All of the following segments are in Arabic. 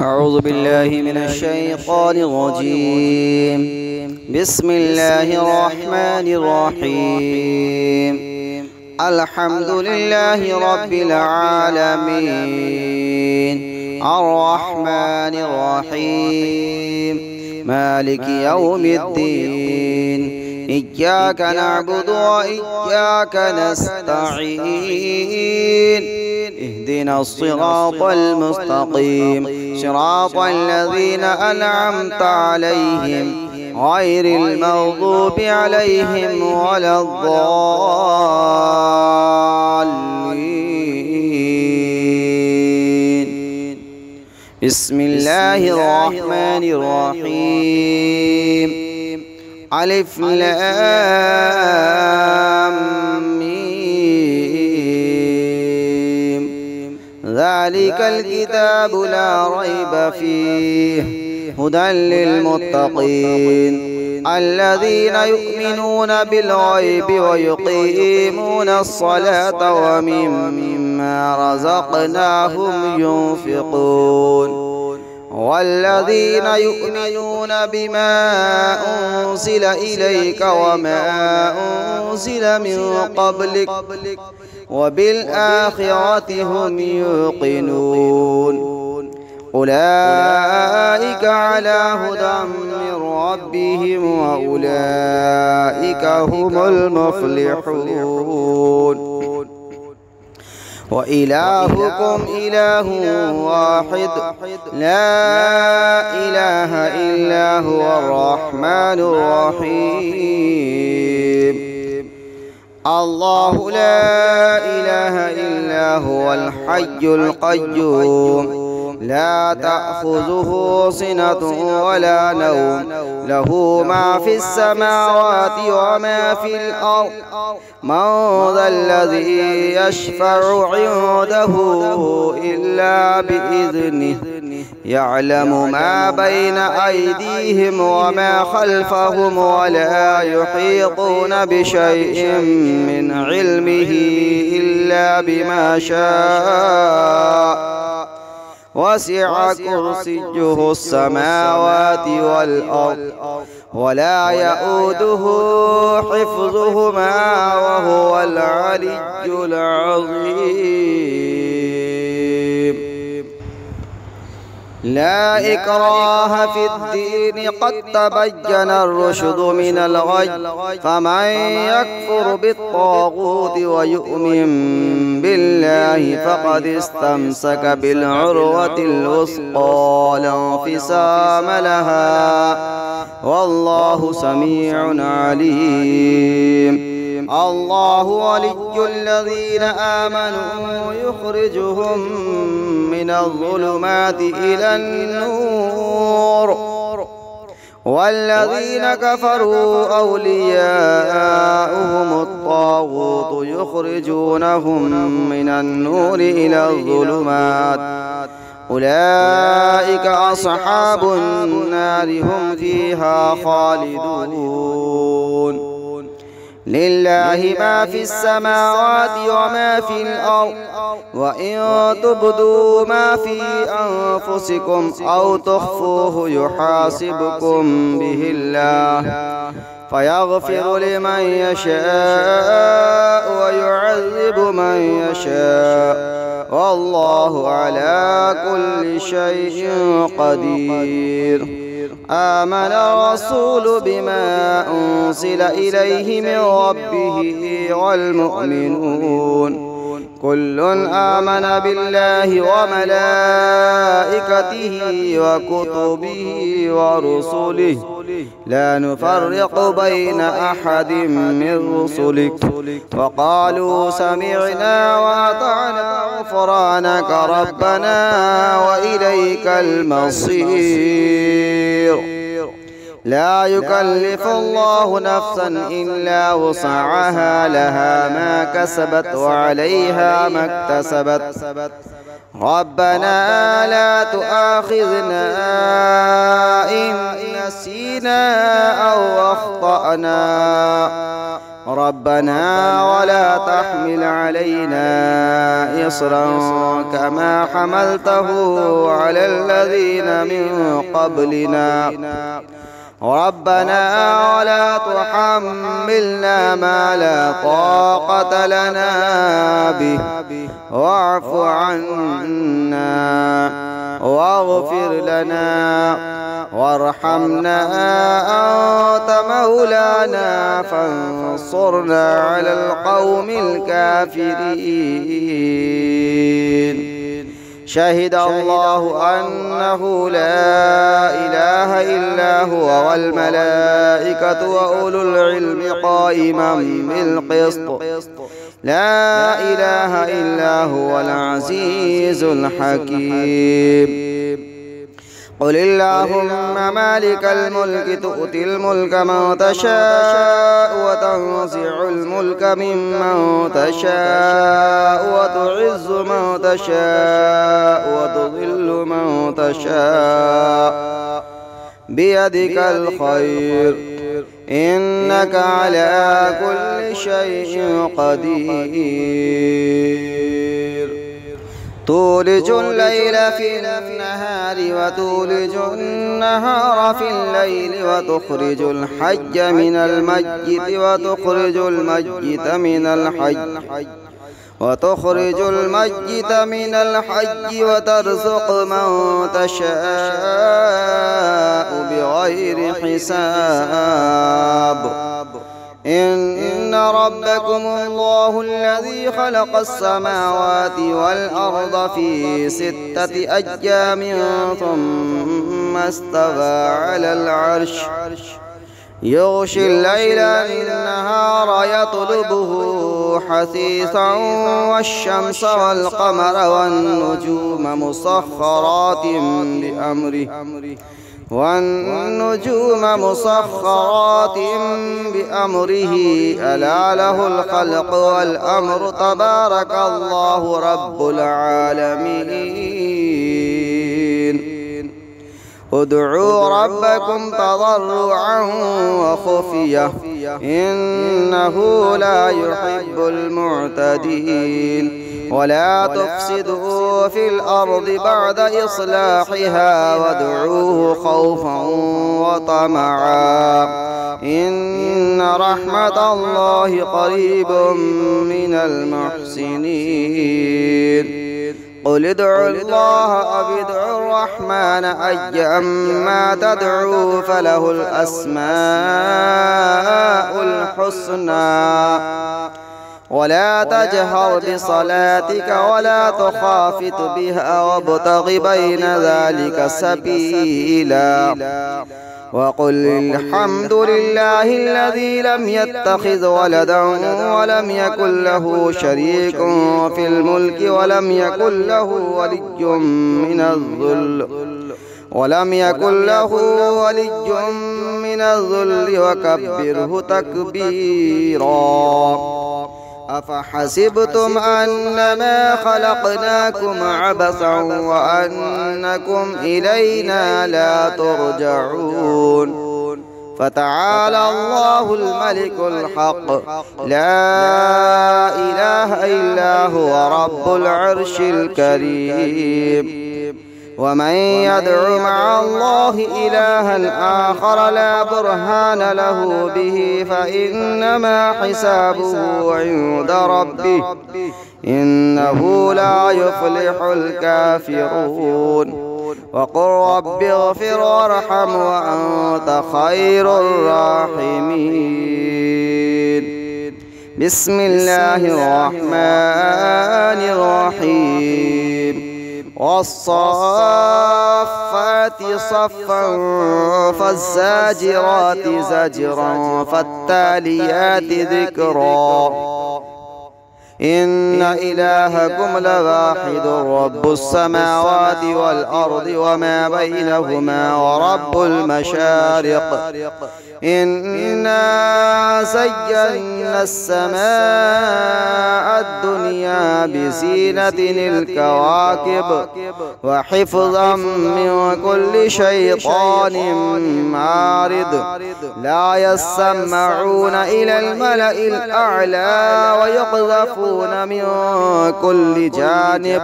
أعوذ بالله من الشيطان الرجيم. بسم الله الرحمن الرحيم. الحمد لله رب العالمين الرحمن الرحيم مالك يوم الدين. إياك نعبد وإياك نستعين. اهدنا الصراط المستقيم صراط الذين أنعمت عليهم غير المغضوب عليهم ولا الضالين. بسم الله الرحمن الرحيم. ألف لام ميم. ذلك الكتاب لا ريب فيه هدى للمتقين الذين يؤمنون بالغيب ويقيمون الصلاة ومما رزقناهم ينفقون والذين يؤمنون بما أنزل إليك وما أنزل من قبلك وبالآخرة هم يوقنون أولئك على هدى من ربهم وأولئك هم المفلحون. وإلهكم إله واحد لا إله إلا هو الرحمن الرحيم. الله لا إله إلا هو الحي القيوم لا تأخذه سنة ولا نوم له ما في السماوات وما في الأرض. من ذا الذي يشفع عنده إلا بإذنه يعلم ما بين أيديهم وما خلفهم ولا يحيطون بشيء من علمه إلا بما شاء. وسع كرسيه السماوات والأرض ولا يؤوده حفظهما وهو العلي العظيم. لا إكراه في الدين قد تبين الرشد من الغي. فمن يكفر بالطاغوت ويؤمن بالله فقد استمسك بالعروة الوثقى لا انفصام لها والله سميع عليم. الله ولي الذين آمنوا يخرجهم من الظلمات إلى النور والذين كفروا أولياؤهم الطاغوت يخرجونهم من النور إلى الظلمات. أولئك أصحاب النار هم فيها خالدون. لله ما في السماوات وما في الأرض وإن تبدوا ما في أنفسكم أو تخفوه يحاسبكم به الله فيغفر لمن يشاء ويعذب من يشاء والله على كل شيء قدير. آمن الرسول بما أنزل إليه من ربه والمؤمنون كل آمن بالله وملائكته وكتبه ورسله لا نفرق بين أحد من رسلك وقالوا سمعنا وأطعنا غفرانك ربنا وإليك المصير. لا يكلف الله نفسا إلا وسعها لها ما كسبت وعليها ما اكتسبت. ربنا لا تؤاخذنا إن نسينا أو أخطأنا ربنا ولا تحمل علينا إصرا كما حملته على الذين من قبلنا ربنا ولا تحملنا ما لا طاقة لنا به واعف عنا واغفر لنا وارحمنا أنت مولانا فانصرنا على القوم الكافرين. شهد الله أنه لا إله إلا هو والملائكة وأولو العلم قائما بالقسط لا إله إلا هو العزيز الحكيم. قل اللهم مالك الملك تؤتي الملك من تشاء وتنزع الملك ممن تشاء وتعز من تشاء وتضل من تشاء بيدك الخير إنك على كل شيء قدير. تولج الليل في النهار وتولج النهار في الليل وتخرج الحج من الميت وتخرج الميت من الحج وترزق من تشاء بغير حساب. إن ربكم الله الذي خلق السماوات والأرض في 6 أيام ثم استوى على العرش يغشي الليل النهار يطلبه حثيثا والشمس والقمر والنجوم مسخرات بأمره ألا له الخلق والأمر تبارك الله رب العالمين. ادعوا ربكم تضرعا وخفية إنه لا يحب المعتدين. ولا تفسدوا في الأرض بعد إصلاحها وادعوه خوفا وطمعا إن رحمة الله قريب من المحسنين. قل ادعوا الله أو ادعوا الرحمن أيما تدعوا فله الأسماء الحسنى. ولا تجهر بصلاتك ولا تخافت بها وابتغ بين ذلك سبيلا. وقل الحمد لله الذي لم يتخذ ولدا ولم يكن له شريك في الملك ولم يكن له ولي من الذل وكبره تكبيرا. أفحسبتم أنما خلقناكم عبثا وأنكم إلينا لا ترجعون. فتعالى الله الملك الحق لا إله إلا هو رب العرش الكريم. ومن يدع مع الله إلها آخر لا برهان له به فإنما حسابه عند ربه إنه لا يفلح الكافرون. وقل رب اغفر وارحم وأنت خير الراحمين. بسم الله الرحمن الرحيم. والصافات صفا فالزاجرات زجرا فالتاليات ذكرا إن إلهكم لواحد رب السماوات والأرض وما بينهما ورب المشارق إنا زينا السماء الدنيا بزينة الكواكب وحفظا من كل شيطان مارد لا يسمعون إلى الملأ الأعلى ويقذفون من كل جانب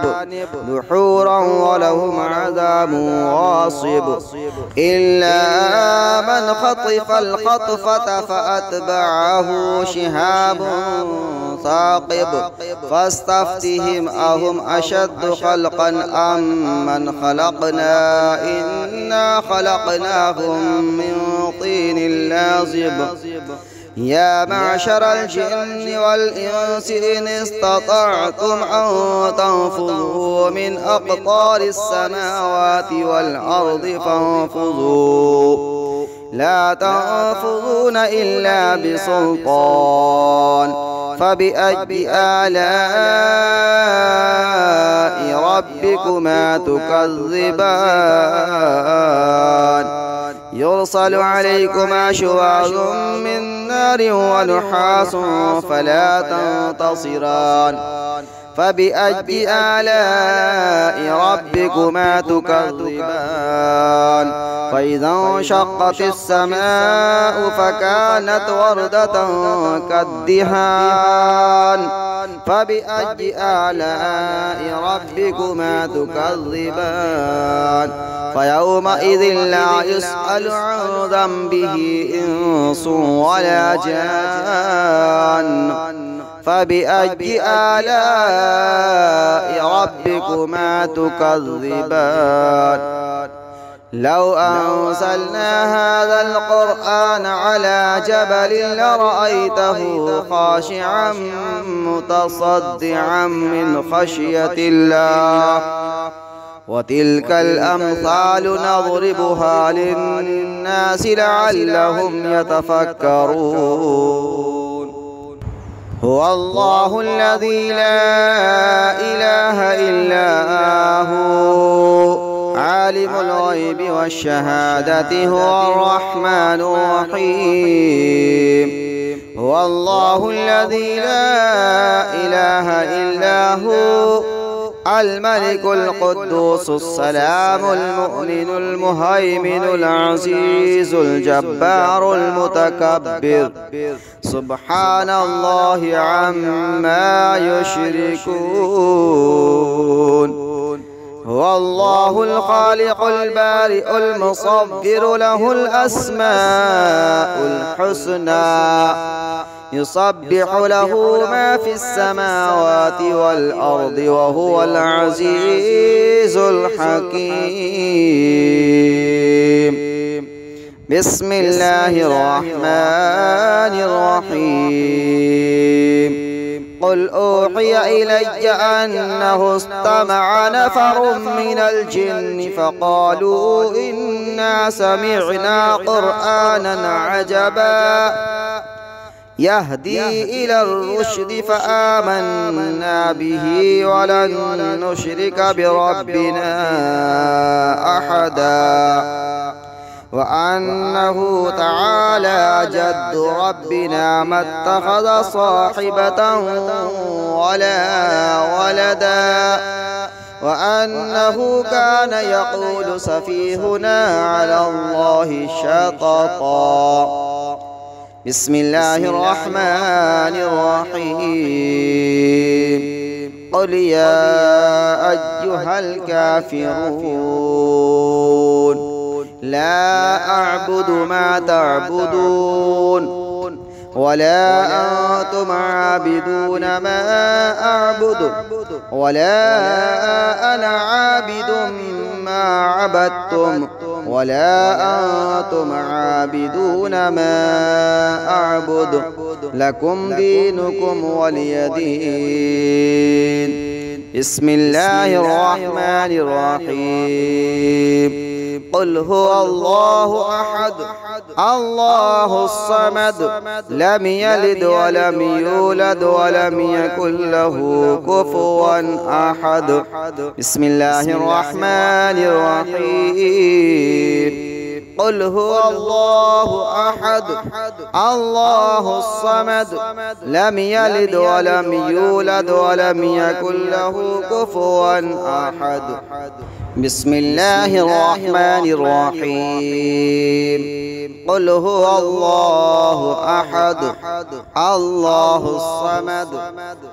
دحورا ولهم عذاب واصب إلا من خطف الخطفة فأتبعه شهاب ثاقب فاستفتهم أهم أشد خلقا أم من خلقنا إنا خلقناهم من طين لازب يا معشر الجن والإنس إن استطعتم أن تنفذوا من أقطار السماوات والأرض فانفذوا لا تنفذون إلا بسلطان فبأي آلاء ربكما تكذبان يرسل عليكما شواظ من نار ونحاس فلا تنتصران فبأي آلاء ربكما تكذبان فإذا انشقت السماء فكانت وردة كالدهان فبأي آلاء ربكما تكذبان فيومئذ لا يسأل عن ذنبه إنس ولا جان فبأي آلاء ربكما تكذبان لو أنزلنا هذا القرآن على جبل لرأيته خاشعا متصدعا من خشية الله وتلك الأمثال نضربها للناس لعلهم يتفكرون هو الله الذي لا إله إلا هو عالم الغيب والشهادة هو الرحمن الرحيم هو الله الذي لا إله إلا هو الملك القدوس السلام المؤمن المهيمن العزيز الجبار المتكبر سبحان الله عما يشركون هو الله الخالق البارئ المصور له الأسماء الحسنى يسبح له ما في السماوات والأرض وهو العزيز الحكيم بسم الله الرحمن الرحيم قل أوحي إلي أنه استمع نفر من الجن فقالوا إنا سمعنا قرآنا عجبا يهدي إلى الرشد فآمنا به ولن نشرك بربنا أحدا وأنه تعالى جد ربنا ما اتخذ صاحبة ولا ولدا وأنه كان يقول سفيهنا على الله شططا بسم الله الرحمن الرحيم قل يا أيها الكافرون لا أعبد ما تعبدون ولا أنتم عابدون ما أعبد ولا أنا عابد ما عبدتم ولا أنتم عابدون ما أعبد لكم دينكم ولي دين بسم الله الرحمن الرحيم قل هو الله أحد الله الصمد لم يلد ولم يولد ولم يكن له كفوا أحد. بسم الله الرحمن الرحيم. قل هو الله أحد الله الصمد لم يلد ولم يولد ولم يكن له كفوا أحد. بسم الله الرحمن الرحيم. قل هو الله أحد الله الصمد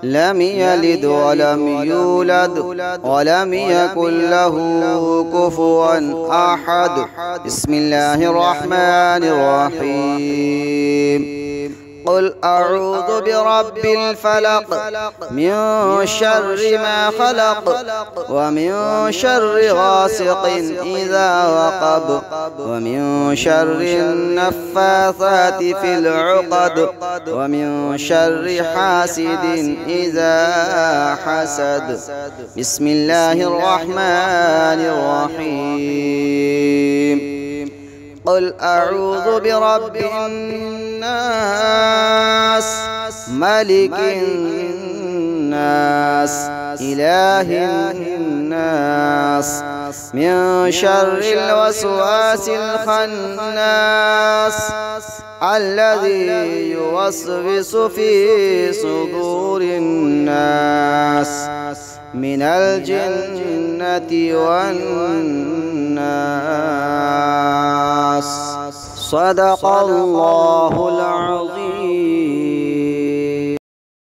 لم يلد ولم يولد ولم يكن له كفوا أحد. بسم الله الرحمن الرحيم. قل أعوذ برب الفلق من شر ما خلق ومن شر غاسق إذا وقب ومن شر النفاثات في العقد ومن شر حاسد إذا حسد. بسم الله الرحمن الرحيم. قل أعوذ برب الناس ملك الناس إله الناس من شر الوسواس الخناس الذي يوسوس في صدور الناس من الجنة والناس. صدق الله العظيم.